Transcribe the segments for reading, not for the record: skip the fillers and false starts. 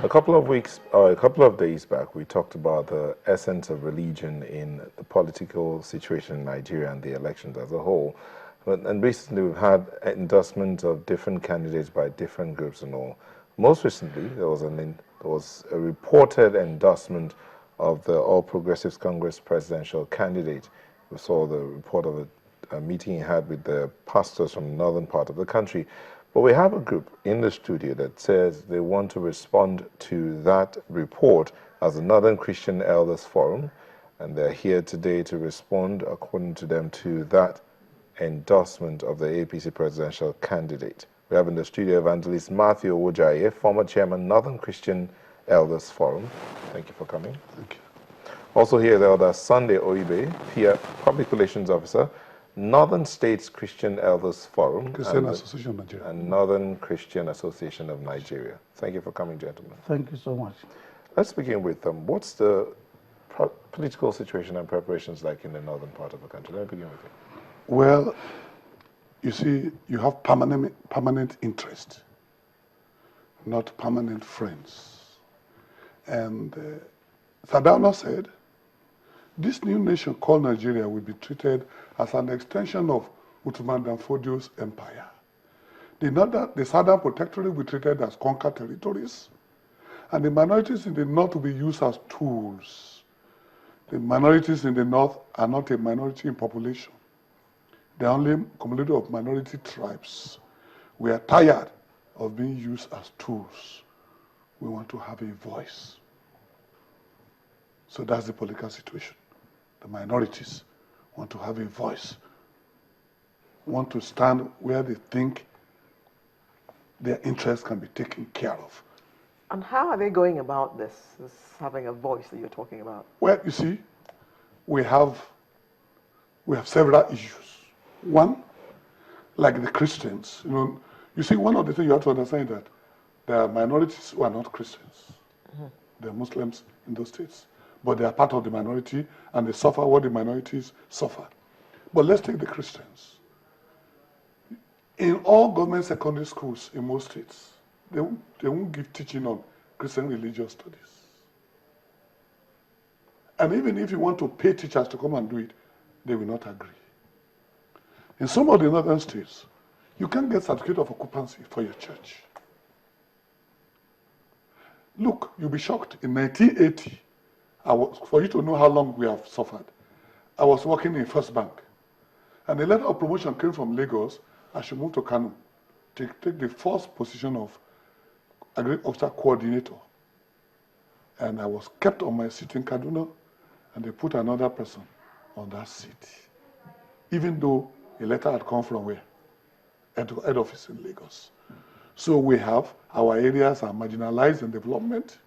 A couple of weeks, or a couple of days back, we talked about the essence of religion in the political situation in Nigeria and the elections as a whole. And recently, we've had endorsements of different candidates by different groups and all. Most recently, there was a reported endorsement of the All Progressives Congress presidential candidate. We saw the report of a meeting he had with the pastors from the northern part of the country. But we have a group in the studio that says they want to respond to that report as the Northern Christian Elders Forum, and they're here today to respond, according to them, to that endorsement of the APC presidential candidate. We have in the studio Evangelist Matthew Owojaye, former chairman, Northern Christian Elders Forum. Thank you for coming. Thank you. Also here is Elder Sunday Oibe, PR Public Relations Officer, Northern States Christian Elders Forum Christian Association of Nigeria. And Northern Christian Association of Nigeria. Thank you for coming, gentlemen. Thank you so much. Let's begin with what's the political situation and preparations like in the northern part of the country? Let me begin with you. Well, you see, you have permanent interest, not permanent friends. And Sardauna said, this new nation called Nigeria will be treated as an extension of Uthman Dan Fodio's empire. The Southern Protectorate will be treated as conquered territories, and the minorities in the north will be used as tools. The minorities in the north are not a minority in population. They are only a community of minority tribes. We are tired of being used as tools. We want to have a voice. So that's the political situation. The minorities want to have a voice, want to stand where they think their interests can be taken care of. And how are they going about this having a voice that you're talking about? Well, you see, we have several issues. One, like the Christians, you see, one of the things you have to understand is that there are minorities who are not Christians. Mm-hmm. They're Muslims in those states. But they are part of the minority, and they suffer what the minorities suffer. But let's take the Christians. In all government secondary schools in most states, they won't give teaching on Christian religious studies. And even if you want to pay teachers to come and do it, they will not agree. In some of the northern states, you can't get certificate of occupancy for your church. Look, you'll be shocked. In 1980, for you to know how long we have suffered, I was working in First Bank, and a letter of promotion came from Lagos. I should move to Kano to take the first position of Agri Officer Coordinator. And I was kept on my seat in Kaduna, and they put another person on that seat, even though a letter had come from where? Head office in Lagos. So we have, our areas are marginalized in development.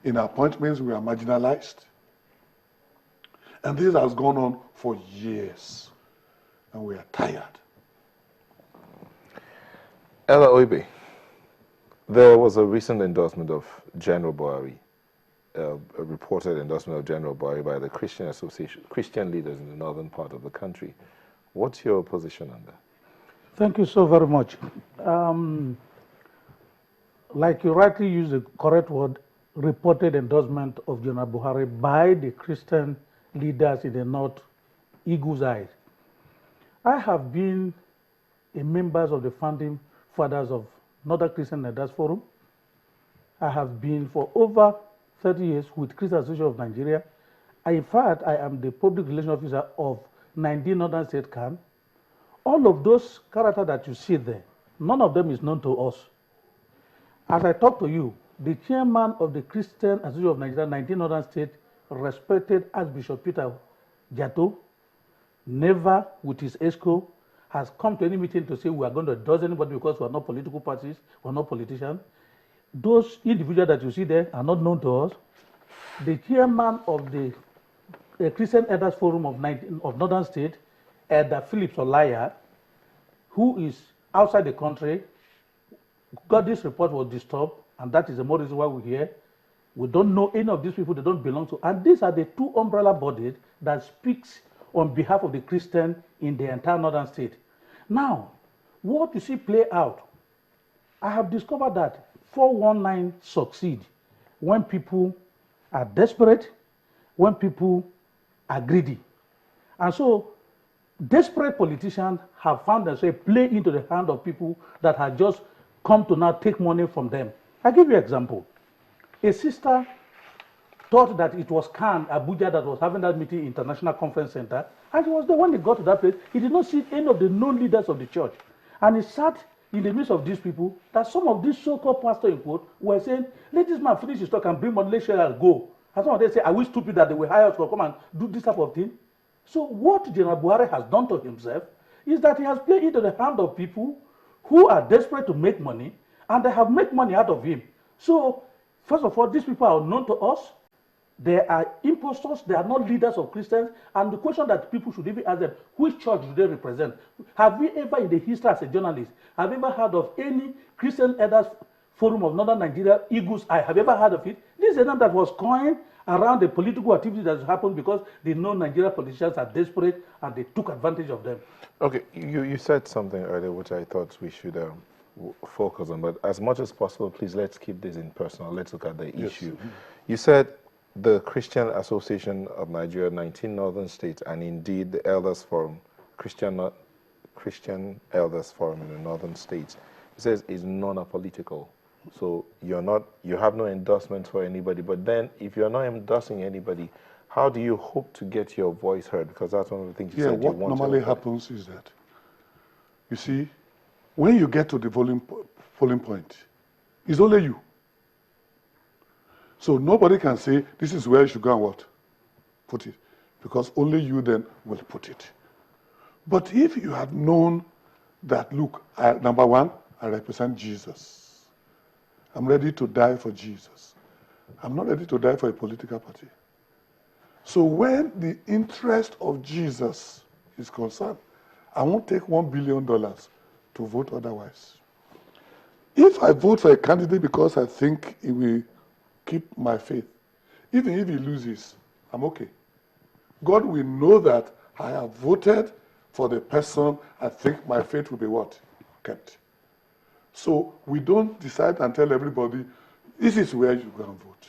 In appointments, we are marginalized. And this has gone on for years. And we are tired. Ella Oibe, there was a recent endorsement of General Buhari, a reported endorsement of General Buhari by the Christian Association, Christian leaders in the northern part of the country. What's your position on that? Thank you so very much. Like you rightly used the correct word, reported endorsement of General Buhari by the Christian leaders in the North, Eagle's Eyes. I have been a member of the founding fathers of Northern Christian Elders Forum. I have been for over 30 years with Christian Association of Nigeria. In fact, I am the public relations officer of 19 Northern State CAN. All of those characters that you see there, none of them is known to us. As I talk to you, the chairman of the Christian Association of Nigeria, 19 Northern State, respected Archbishop Peter Jato, never with his ESCO has come to any meeting to say we are going to endorse anybody because we are not political parties, we are not politicians. Those individuals that you see there are not known to us. The chairman of the Christian Elders Forum of Northern State, Elder Phillips Olaya, who is outside the country, got this report was disturbed, and that is the more reason why we're here. We don't know any of these people, they don't belong to, and these are the two umbrella bodies that speaks on behalf of the Christian in the entire Northern State. Now, what you see play out, I have discovered that 419 succeed when people are desperate, when people are greedy. And so desperate politicians have found themselves play into the hand of people that have just come to now take money from them. I'll give you an example. A sister thought that it was Khan, Abuja, that was having that meeting in International Conference Center, and he was the one that got to that place. He did not see any of the known leaders of the church. And he sat in the midst of these people that some of these so-called pastors, in quote, were saying, let this man finish his talk and bring money, let's share and go. And some of them say, are we stupid that they will hire us to come and do this type of thing? So what General Buhari has done to himself is that he has played into the hand of people who are desperate to make money, and they have made money out of him. So, first of all, these people are unknown to us. They are impostors. They are not leaders of Christians. And the question that people should even ask them, which church do they represent? Have we ever, in the history as a journalist, have you ever heard of any Christian Elders Forum of Northern Nigeria, Eagle's Eye? Have you ever heard of it? This is a name that was coined around the political activity that has happened because they know Nigerian politicians are desperate and they took advantage of them. Okay, you said something earlier which I thought we should focus on, but as much as possible, please let's keep this in personal. Let's look at the issue. You said the Christian Association of Nigeria, 19 northern states, and indeed the Elders Forum, Christian Elders Forum in the northern states, it says is non-political. So you have no endorsement for anybody, but then if you're not endorsing anybody, how do you hope to get your voice heard? Because that's one of the things you said you want to. What normally happens is that, you see, when you get to the polling point, it's only you. So nobody can say, this is where you should go and what? Put it. Because only you then will put it. But if you had known that, look, number one, I represent Jesus. I'm ready to die for Jesus. I'm not ready to die for a political party. So when the interest of Jesus is concerned, I won't take $1 billion to vote otherwise. If I vote for a candidate because I think he will keep my faith, even if he loses, I'm okay. God will know that I have voted for the person I think my faith will be what? Kept. So we don't decide and tell everybody, this is where you go and vote.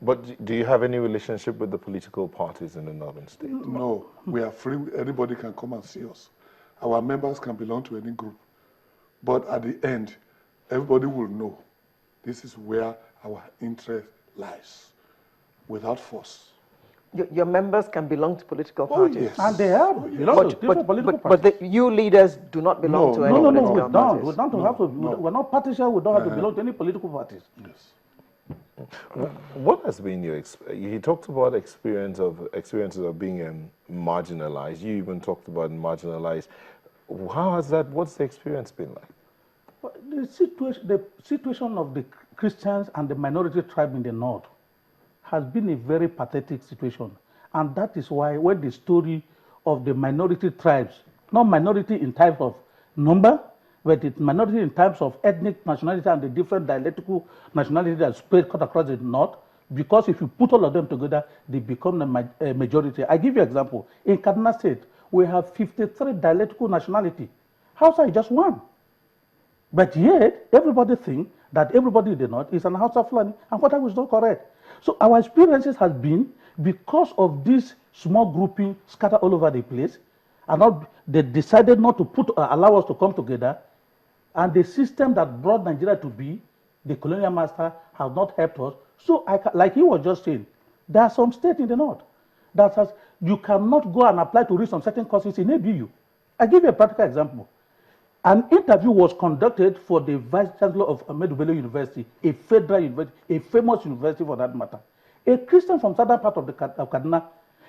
But do you have any relationship with the political parties in the northern states? No, we are free. Anybody can come and see us. Our members can belong to any group. But at the end, everybody will know this is where our interest lies, without force. Your members can belong to political parties. Yes. And they have belong to different political parties. But you leaders do not belong to any political parties. We don't have to. We're not partisan. We don't have to belong to any political parties. Yes. What has been your experience? You talked about experiences of being marginalized. You even talked about marginalized. How has that? What's the experience been like? Well, the situation of the Christians and the minority tribe in the north has been a very pathetic situation, and that is why when the story of the minority tribes, not minority in terms of number, but it's minority in terms of ethnic nationality and the different dialectical nationality that spread cut across the north, because if you put all of them together, they become a majority. I give you an example. In Kaduna State, we have 53 dialectical nationality. Hausa is just one. But yet, everybody thinks that everybody in the north is an Hausa Fulani, and what is not correct. So our experiences has been because of this small grouping scattered all over the place, and they decided not to allow us to come together, and the system that brought Nigeria to be, the colonial master, has not helped us. So, like he was just saying, there are some states in the north that says you cannot go and apply to read some certain courses in ABU. I give you a practical example. An interview was conducted for the Vice Chancellor of Muhammadu Buhari University, a federal university, a famous university for that matter. A Christian from southern part of Kaduna,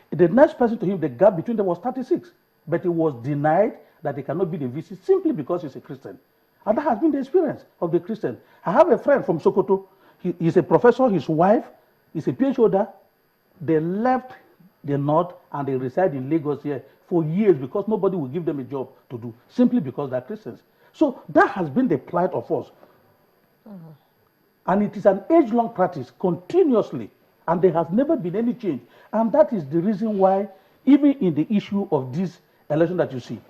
the next person to him, the gap between them was 36. But he was denied that he cannot be the VC simply because he's a Christian. And that has been the experience of the Christian. I have a friend from Sokoto. He's a professor, his wife is a PhD holder. They left the north and they reside in Lagos here for years because nobody will give them a job to do, simply because they're Christians. So that has been the plight of us. And it is an age-long practice, continuously, and there has never been any change. And that is the reason why, even in the issue of this election that you see,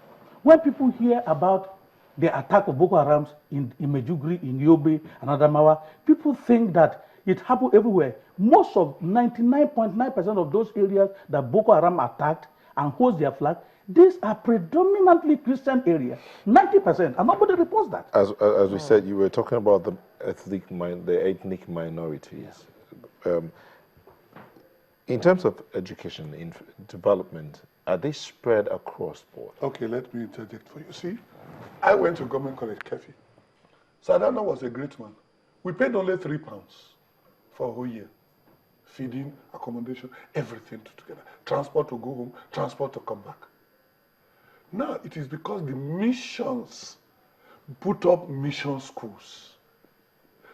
when people hear about the attack of Boko Haram in Medjugorje, in Yobe, and Adamawa, people think that it happened everywhere. Most of 99.9% of those areas that Boko Haram attacked and host their flag, these are predominantly Christian areas, 90%, and nobody reports that. As we said, you were talking about the ethnic minorities. In terms of education, in development, are they spread across board? Okay, let me interject for you. See, I went to government college, Kefi. Sadana was a great man. We paid only £3 for a whole year. Feeding, accommodation, everything together. Transport to go home, transport to come back. Now, it is because the missions put up mission schools.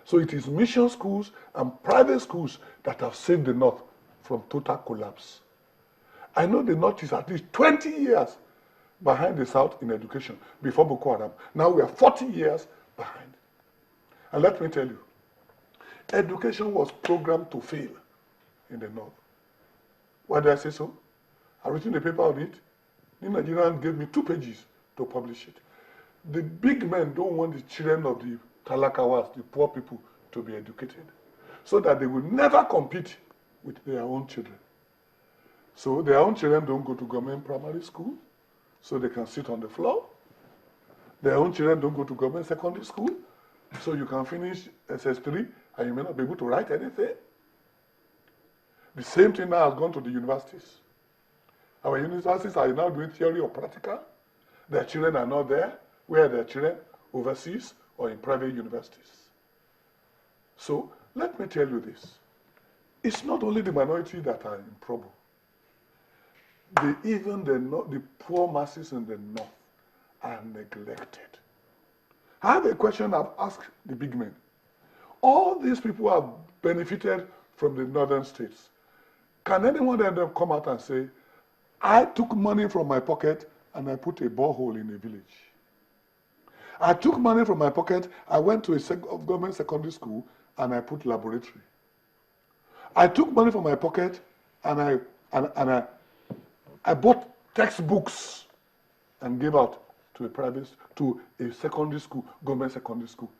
So it is mission schools and private schools that have saved the North from total collapse. I know the North is at least 20 years behind the South in education before Boko Haram. Now we are 40 years behind. And let me tell you, education was programmed to fail in the North. Why did I say so? I written a paper on it. The Nigerians gave me 2 pages to publish it. The big men don't want the children of the Talakawas, the poor people, to be educated, so that they will never compete with their own children. So their own children don't go to government primary school, so they can sit on the floor. Their own children don't go to government secondary school, so you can finish SS3 and you may not be able to write anything. The same thing now has gone to the universities. Our universities are now doing theory or practical. Their children are not there. Where are their children? Overseas or in private universities. So let me tell you this. It's not only the minority that are in trouble. Even the poor masses in the North are neglected. I have a question I've asked the big men. All these people have benefited from the northern states. Can anyone of them come out and say, I took money from my pocket and I put a borehole in a village? I took money from my pocket, I went to a government secondary school and I put laboratory. I took money from my pocket and I bought textbooks and gave out to a secondary school, government secondary school.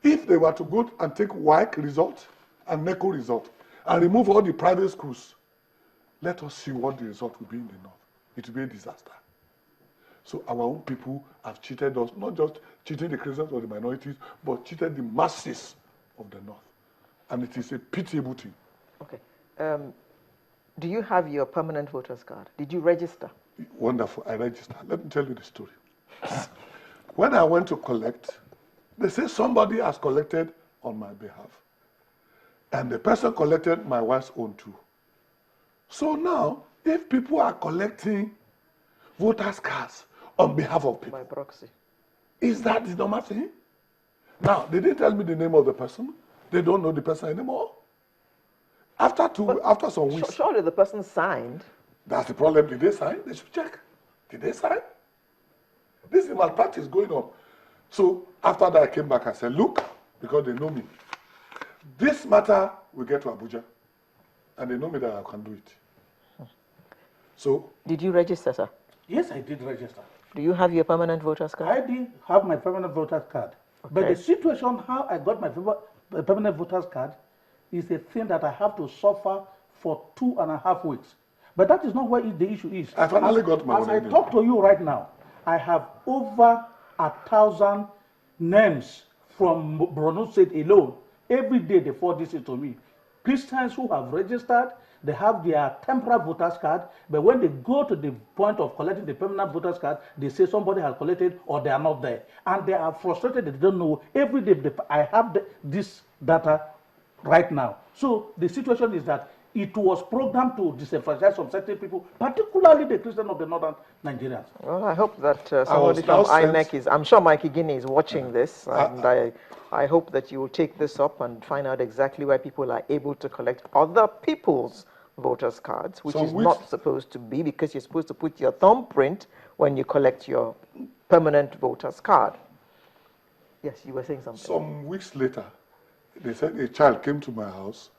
If they were to go and take WAEC result and NECO result and remove all the private schools, let us see what the result will be in the North. It will be a disaster. So our own people have cheated us, not just cheating the Christians or the minorities, but cheated the masses of the North. And it is a pitiable thing. Okay. Do you have your permanent voters card? Did you register? Wonderful, I registered. Let me tell you the story. When I went to collect, they say somebody has collected on my behalf. And the person collected my wife's own too. So now, if people are collecting voters' cards on behalf of people, By proxy. is that the normal thing? Now, they didn't tell me the name of the person. They don't know the person anymore. After some weeks. Surely the person signed. That's the problem. Did they sign? They should check. Did they sign? This is malpractice going on. So after that, I came back and said, look, because they know me, this matter will get to Abuja. And they know me that I can do it. So. Did you register, sir? Yes, I did register. Do you have your permanent voters card? I did have my permanent voters card. Okay. But the situation, how I got my permanent voters card, is a thing that I have to suffer for 2.5 weeks. But that is not what the issue is. I finally got my As I talk to you right now, I have over 1,000 names from Borno State alone. Every day they forward this to me. Christians who have registered, they have their temporary voters card, but when they go to the point of collecting the permanent voters card, they say somebody has collected or they are not there. And they are frustrated, they don't know. Every day I have this data right now. So the situation is that it was programmed to disenfranchise some certain people, particularly the Christians of the northern Nigerians. Well, I hope that somebody from INEC is, I'm sure Mikey Guinea is watching this, and I hope that you will take this up and find out exactly why people are able to collect other people's voters' cards, which is not supposed to be, because you're supposed to put your thumbprint when you collect your permanent voters' card. Yes, you were saying something. Some weeks later, they said a child came to my house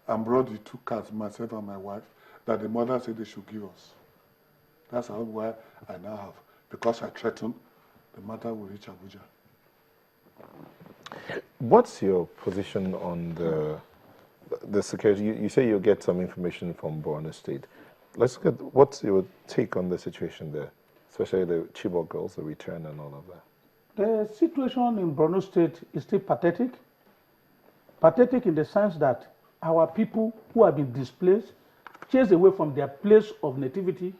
and brought the 2 cards, myself and my wife, that the mother said they should give us. That's why I now have, because I threatened the matter will reach Abuja. What's your position on the security? You say you'll get some information from Borno State. Let's look at what's your take on the situation there, especially the Chibok girls, the return and all of that. The situation in Borno State is still pathetic. Pathetic in the sense that our people who have been displaced, chased away from their place of nativity,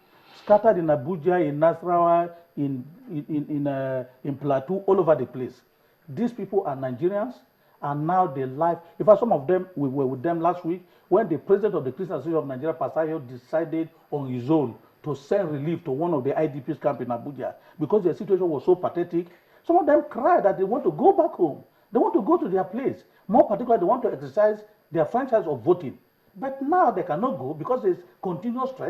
scattered in Abuja, in Nasarawa, in Plateau, all over the place. These people are Nigerians, and now they live. In fact, some of them, we were with them last week, when the president of the Christian Association of Nigeria, Pastor, decided on his own to send relief to one of the IDPs camp in Abuja because their situation was so pathetic. Some of them cried that they want to go back home. They want to go to their place. More particularly, they want to exercise their franchise of voting. But now they cannot go because there's continuous threat.